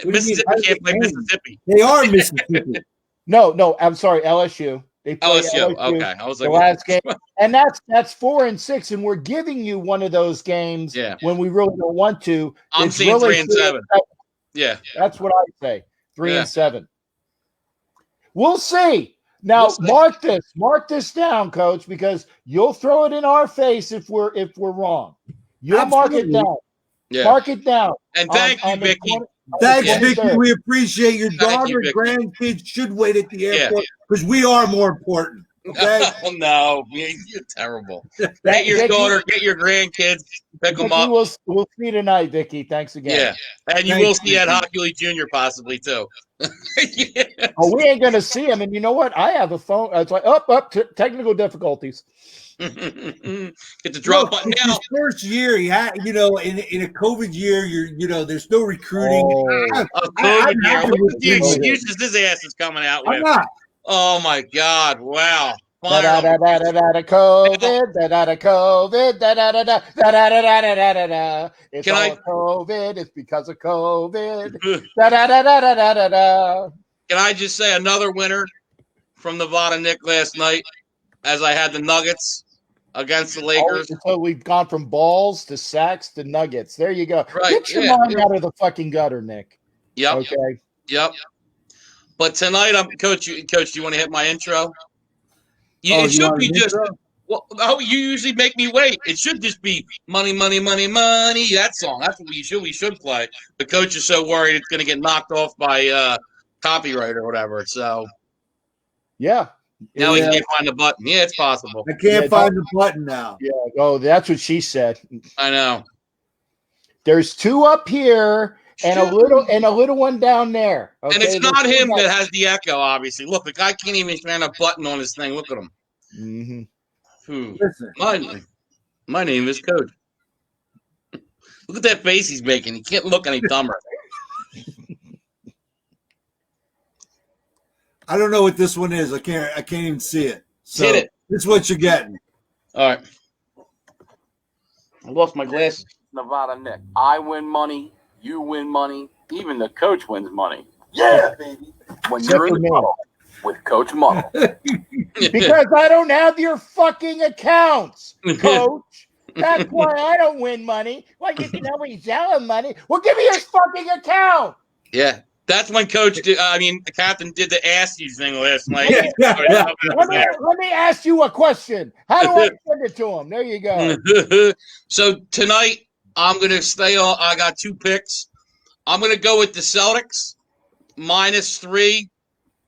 Mississippi can't play Mississippi. They are Mississippi. No, I'm sorry, LSU. They play LSU. Okay, I was like, the last game, and that's 4 and 6, and we're giving you one of those games when we really don't want to. I'm seeing really 3 and 7. Yeah, that's what I say. 3 and 7. We'll see. Now mark this down, Coach, because you'll throw it in our face if we're wrong. You'll mark it down. Yeah. Mark it down. And thank you, Vicky. Thanks, Vicky. We appreciate your daughter and grandkids should wait at the airport because we are more important. Okay? Oh, no, you're terrible. Get your daughter, get your grandkids, pick them up. We'll see tonight, Vicky. Thanks again. Yeah, and you will see Ed Hockley Jr. possibly too. Oh, we ain't gonna see him. And you know what? I have a phone. It's like technical difficulties. Get the drop button now. His first year, he had, in a COVID year, there's no recruiting. COVID year. What the excuses this ass is coming out with? I'm not. Oh my God! Wow. COVID. It's all COVID. It's because of COVID. Can I just say another winner from Nevada Nick last night, as I had the Nuggets against the Lakers. So we've gone from balls to sacks to Nuggets. There you go. Right. Get your mind out of the fucking gutter, Nick. Yep. Okay. Yep. But tonight, Coach. Do you want to hit my intro? It should be just. Well, you usually make me wait. It should just be money, money, money, money. That song. That's what we should play. The coach is so worried it's going to get knocked off by copyright or whatever. So. Yeah. Now he can't find the button. Yeah, it's possible. I can't find the button now. Yeah. Oh, that's what she said. I know. There's 2 up here. And a little one down there. Okay? And it's not him that has the echo, obviously. Look, the guy can't even find a button on his thing. Look at him. Mm-hmm. Listen. My name is Coach. Look at that face he's making. He can't look any dumber. I don't know what this one is. I can't even see it. So hit it. This is what you're getting. All right. I lost my glasses. Nevada Nick. I win money. You win money. Even the coach wins money. Yeah, baby. When you're in the huddle with Coach Muddle. Because I don't have your fucking accounts, Coach. That's why I don't win money. Well, you can always sell him money. Well, give me your fucking account. Yeah. That's when the captain did the ask you thing last night. Let me ask you a question. How do I send it to him? There you go. So tonight, I'm going to stay on. I got 2 picks. I'm going to go with the Celtics, -3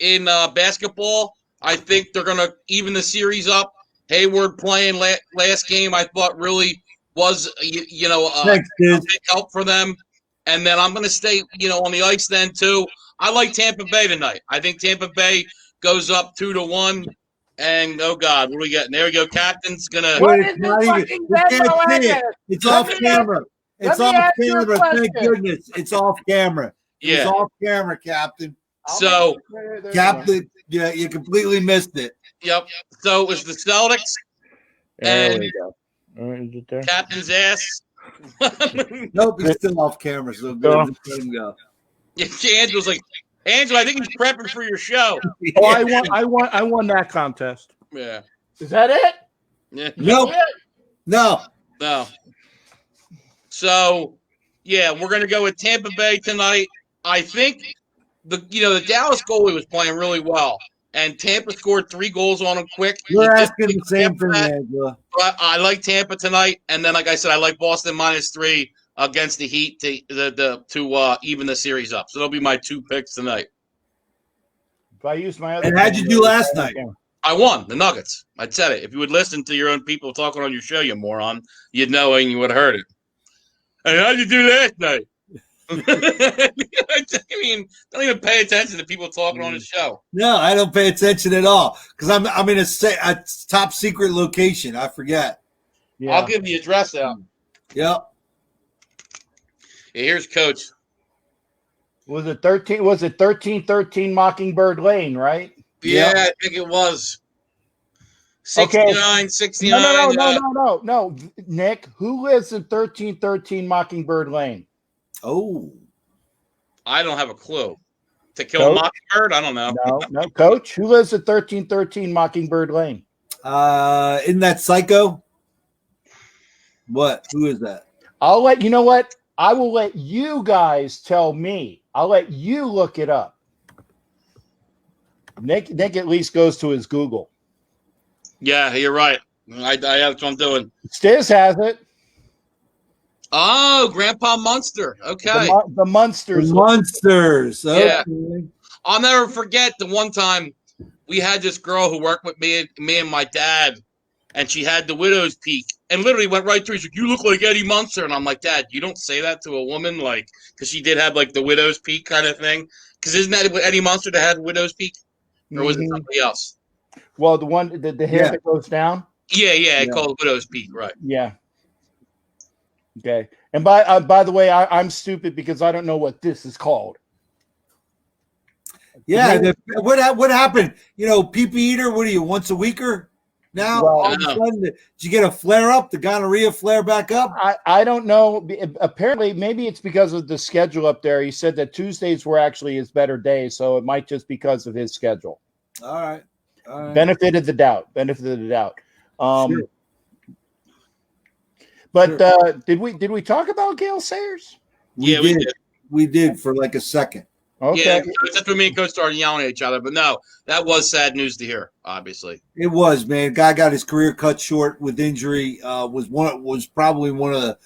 in basketball. I think they're going to even the series up. Hayward playing last game, I thought really was, a big help for them. And then I'm going to stay, on the ice then too. I like Tampa Bay tonight. I think Tampa Bay goes up 2-1. And oh God, what are we getting? There we go. Captain's gonna. It's off camera. It's off camera. Thank goodness. It's off camera. Yeah. It's off camera, Captain. So, Captain, yeah, you completely missed it. Yep. So it was the Celtics and Is it there? Captain's ass. Nope, he's still off camera. So go. Let him go. Yeah, Angela's like, Angela, I think he's prepping for your show. Oh, I won that contest. Yeah. Is that it? Yeah. No. So, yeah, we're gonna go with Tampa Bay tonight. I think the Dallas goalie was playing really well, and Tampa scored 3 goals on him quick. We're asking the same thing, Angela. But I like Tampa tonight, and then like I said, I like Boston -3 against the Heat to even the series up. So they'll be my 2 picks tonight. If I use my other, and how'd you do last night? I won the Nuggets. I said it. If you would listen to your own people talking on your show, you moron, you'd know and you would have heard it. Hey, how'd you do last night? I mean, don't even pay attention to people talking on the show. No, I don't pay attention at all because I'm in a top secret location. I forget. Yeah. I'll give the address out. Yep. Yeah, here's Coach. Was it 1313 Mockingbird Lane, right? Yeah, Yep. I think it was. Okay. 69. No. Nick, who lives in 1313 Mockingbird Lane? Oh. I don't have a clue. To kill a mockingbird? I don't know. No. Coach, who lives at 1313 Mockingbird Lane? Isn't that Psycho? What? Who is that? You know what? I will let you guys tell me. I'll let you look it up. Nick at least goes to his Google. Yeah, you're right. That's what I'm doing. Stiz has it. Oh, Grandpa Munster. Okay. The Munsters. The Munsters. Okay. Yeah. I'll never forget the one time we had this girl who worked with me and my dad, and she had the widow's peak and literally went right through. She's like, "You look like Eddie Munster." And I'm like, "Dad, you don't say that to a woman," like, because she did have like the widow's peak kind of thing. Because isn't that what Eddie Munster that had widow's peak? Or was it somebody else? Well, the one, the hair that goes down? Yeah. Called widow's peak, right. Yeah. Okay. And by the way, I'm stupid because I don't know what this is called. Yeah. What happened? Pee-pee eater, what are you, once a weeker? Now, Well, all of a sudden, did you get a flare up? The gonorrhea flare back up? I don't know. Apparently, maybe it's because of the schedule up there. He said that Tuesdays were actually his better days, so it might just because of his schedule. All right. Benefit of the doubt. Sure. But did we talk about Gail Sayers? We did. We did for like a second. Okay. Yeah, that's when me and Coach started yelling at each other. But no, that was sad news to hear, obviously. It was, man. Guy got his career cut short with injury. Was probably one of the,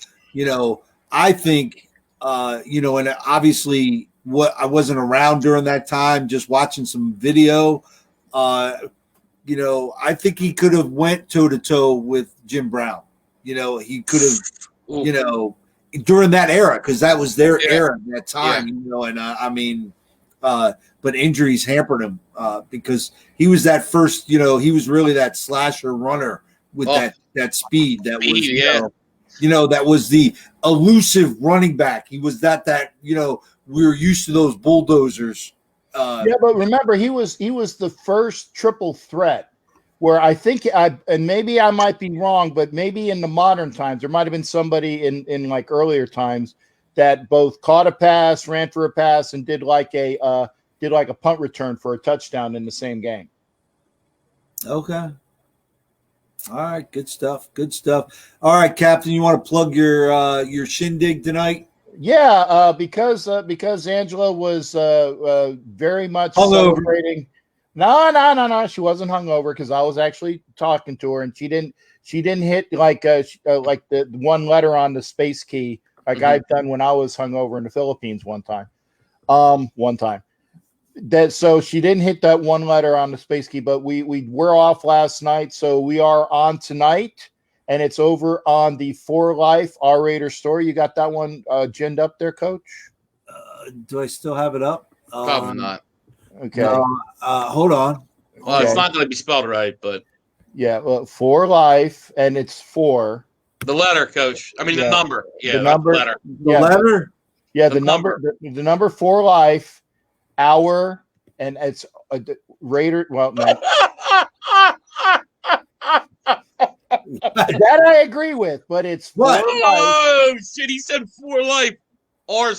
I think, and obviously I wasn't around during that time, just watching some video. I think he could have went toe to toe with Jim Brown. He could have, during that era, because that was their era at that time, but injuries hampered him because he was that first, he was really that slasher runner with that speed that was, that was the elusive running back. He was that we were used to those bulldozers. But remember, he was the first triple threat. Where I think and maybe I might be wrong, but maybe in the modern times there might have been somebody in like earlier times that both caught a pass, ran for a pass, and did like a punt return for a touchdown in the same game. Okay. All right, good stuff. All right, Captain, you want to plug your shindig tonight? Yeah, because Angela was very much celebrating. No. She wasn't hungover because I was actually talking to her, and she didn't hit like the one letter on the space key like I've done when I was hungover in the Philippines one time. So she didn't hit that one letter on the space key, but we were off last night, so we are on tonight, and it's over on the For Life R-Rater story. You got that one ginned up there, Coach? Do I still have it up? Probably not. Okay. Hold on. Well, it's not going to be spelled right, but yeah. Well, For Life, and it's for the letter, Coach. I mean the number. Yeah, the number. Letter. The letter. Yeah, the number. The number For Life, hour, and it's a Raider. Well, no. That I agree with, but it's what? Oh shit! He said For Life. For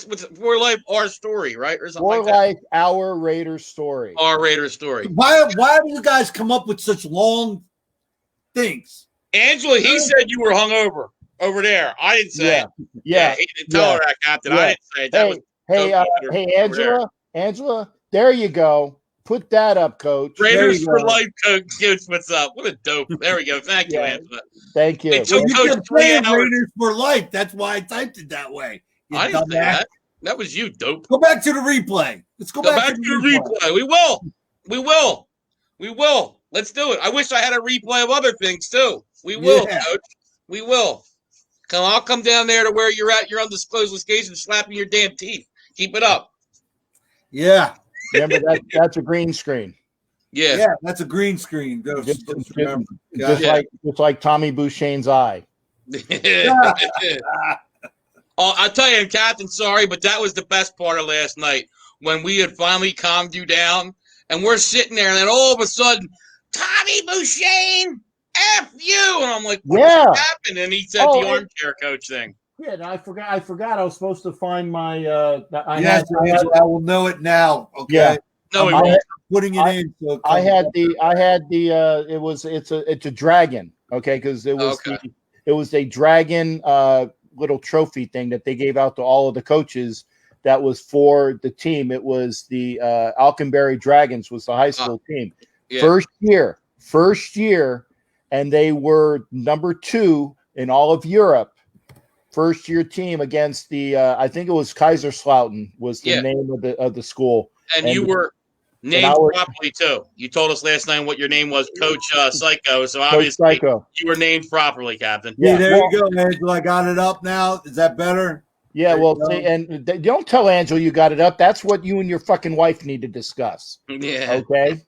Life, our story, right? Or something For like Life, our Raider story. Our Raider story. Why do you guys come up with such long things? Angela, he said you were hungover over there. I didn't say it. Yeah. He didn't tell her that, Captain. I didn't say it. Hey, Angela, there you go. Put that up, Coach. Raiders for Life, Coach. What's up? What a dope. There we go. Thank you, Angela. Thank you. It took You Coach can play Raiders for Life. That's why I typed it that way. I didn't say that. That was you, dope. Go back to the replay. Let's go back to the replay. We will. Let's do it. I wish I had a replay of other things too. We will, Coach. We will. I'll come down there to where you're at your undisclosed location, slapping your damn teeth. Keep it up. Yeah. Remember that's a green screen. Yeah. Yeah, that's a green screen. Just like Tommy Bouchane's eye. Oh, I'll tell you, Captain, sorry, but that was the best part of last night when we had finally calmed you down, and we're sitting there, and then all of a sudden, Tommy Bouchane, F you, and I'm like, what happened? And he said the armchair coach thing. Yeah, no, I forgot. I was supposed to find my. I will know it now. Okay. Yeah. No, I'm putting it in. So I had the. It's a dragon. Okay, because it was a dragon little trophy thing that they gave out to all of the coaches. That was for the team. It was the Alconbury Dragons was the high school team. Yeah. First year, and they were number 2 in all of Europe. First year team against the I think it was Kaiserslautern was the name of the school. And you were named properly too. You told us last night what your name was, Coach Psycho. So obviously you were named properly, Captain. Yeah, there you go, Angela. I got it up now. Is that better? Yeah, well, see, and don't tell Angela you got it up. That's what you and your fucking wife need to discuss. Yeah. Okay.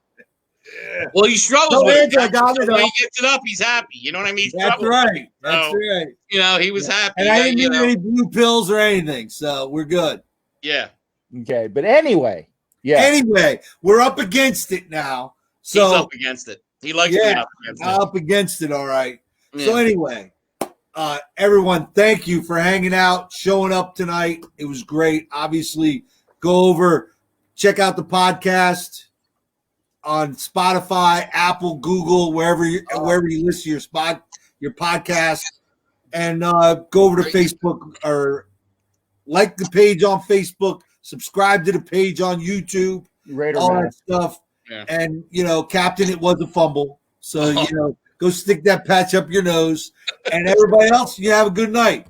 Yeah. Well, he struggles with it. When he gets it up, he's happy. You know what I mean? That's right. That's right. You know, he was happy. And I didn't need any blue pills or anything, so we're good. Yeah. Okay, but anyway, Anyway, we're up against it now. So he's up against it. He likes being up against it. Up against it, all right. Yeah. So anyway, everyone, thank you for hanging out, showing up tonight. It was great. Obviously, go over, check out the podcast on Spotify, Apple, Google, wherever you listen to your podcast, and go over to Facebook or like the page on Facebook, subscribe to the page on YouTube, all that stuff. Yeah. And Captain, it was a fumble, so go stick that patch up your nose, and everybody else, you have a good night.